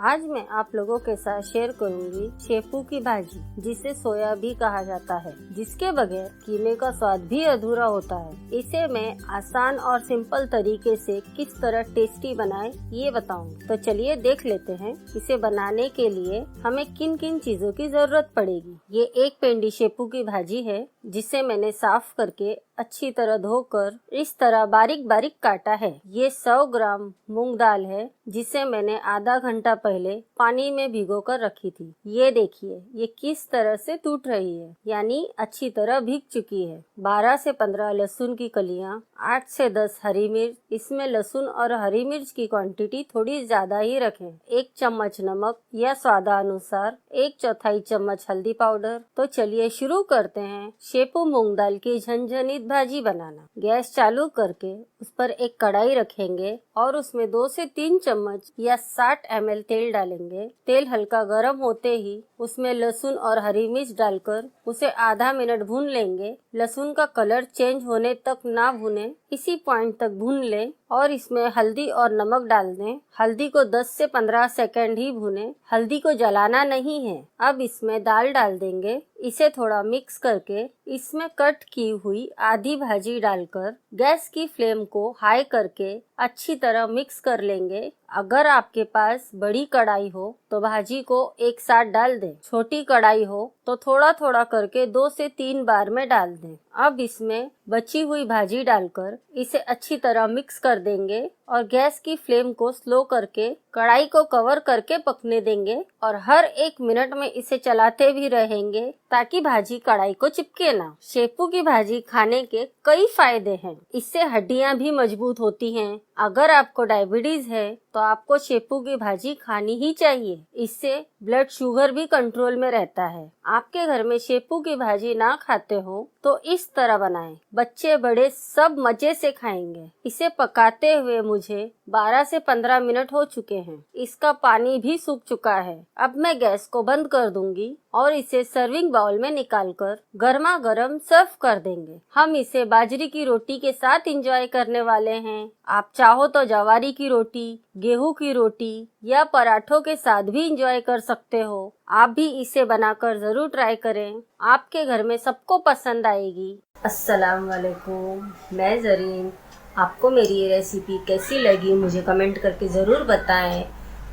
आज मैं आप लोगों के साथ शेयर करूंगी शेपू की भाजी, जिसे सोया भी कहा जाता है, जिसके बगैर कीमे का स्वाद भी अधूरा होता है। इसे मैं आसान और सिंपल तरीके से किस तरह टेस्टी बनाए ये बताऊंगी। तो चलिए देख लेते हैं। इसे बनाने के लिए हमें किन किन चीजों की जरूरत पड़ेगी। ये एक पेंडी शेपू की भाजी है, जिसे मैंने साफ करके अच्छी तरह धोकर इस तरह बारीक बारीक काटा है। ये 100 ग्राम मूंग दाल है, जिसे मैंने आधा घंटा पहले पानी में भिगो कर रखी थी। ये देखिए ये किस तरह से टूट रही है, यानी अच्छी तरह भीग चुकी है। 12 से 15 लहसुन की कलियां, 8 से 10 हरी मिर्च। इसमें लहसुन और हरी मिर्च की क्वांटिटी थोड़ी ज्यादा ही रखें। 1 चम्मच नमक या स्वादानुसार, 1/4 चम्मच हल्दी पाउडर। तो चलिए शुरू करते हैं शेपू मूंग दाल की झनझनीत भाजी बनाना। गैस चालू करके उस पर एक कढ़ाई रखेंगे और उसमें 2 से 3 चम्मच या 60 ml तेल डालेंगे। तेल हल्का गर्म होते ही उसमें लहसुन और हरी मिर्च डालकर उसे आधा मिनट भून लेंगे। लहसुन का कलर चेंज होने तक ना भूने, इसी पॉइंट तक भून लें और इसमें हल्दी और नमक डाल दें। हल्दी को 10 से 15 सेकंड ही भूनें। हल्दी को जलाना नहीं है। अब इसमें दाल डाल देंगे। इसे थोड़ा मिक्स करके इसमें कट की हुई आधी भाजी डालकर गैस की फ्लेम को हाई करके अच्छी तरह मिक्स कर लेंगे। अगर आपके पास बड़ी कढ़ाई हो तो भाजी को एक साथ डाल दें। छोटी कढ़ाई हो तो थोड़ा थोड़ा करके 2 से 3 बार में डाल दें। अब इसमें बची हुई भाजी डालकर इसे अच्छी तरह मिक्स कर देंगे और गैस की फ्लेम को स्लो करके कढ़ाई को कवर करके पकने देंगे और हर 1 मिनट में इसे चलाते भी रहेंगे ताकि भाजी कढ़ाई को चिपके ना। शेपू की भाजी खाने के कई फायदे हैं। इससे हड्डियां भी मजबूत होती हैं। अगर आपको डायबिटीज है तो आपको शेपू की भाजी खानी ही चाहिए। इससे ब्लड शुगर भी कंट्रोल में रहता है। आपके घर में शेपू की भाजी ना खाते हो तो इस तरह बनाएं। बच्चे बड़े सब मजे से खाएंगे। इसे पकाते हुए मुझे 12 से 15 मिनट हो चुके हैं। इसका पानी भी सूख चुका है। अब मैं गैस को बंद कर दूंगी और इसे सर्विंग बाउल में निकालकर गर्मा गर्म सर्व कर देंगे। हम इसे बाजरी की रोटी के साथ एंजॉय करने वाले हैं। आप चाहो तो ज्वारी की रोटी, गेहूं की रोटी या पराठों के साथ भी एंजॉय कर सकते हो। आप भी इसे बनाकर जरूर ट्राई करें। आपके घर में सबको पसंद आएगी। अस्सलाम वालेकुम, मैं जरीन। आपको मेरी ये रेसिपी कैसी लगी मुझे कमेंट करके ज़रूर बताएं।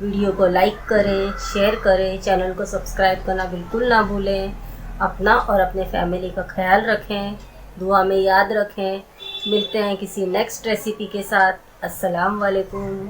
वीडियो को लाइक करें, शेयर करें, चैनल को सब्सक्राइब करना बिल्कुल ना भूलें। अपना और अपने फैमिली का ख्याल रखें, दुआ में याद रखें। मिलते हैं किसी नेक्स्ट रेसिपी के साथ। अस्सलाम वालेकुम।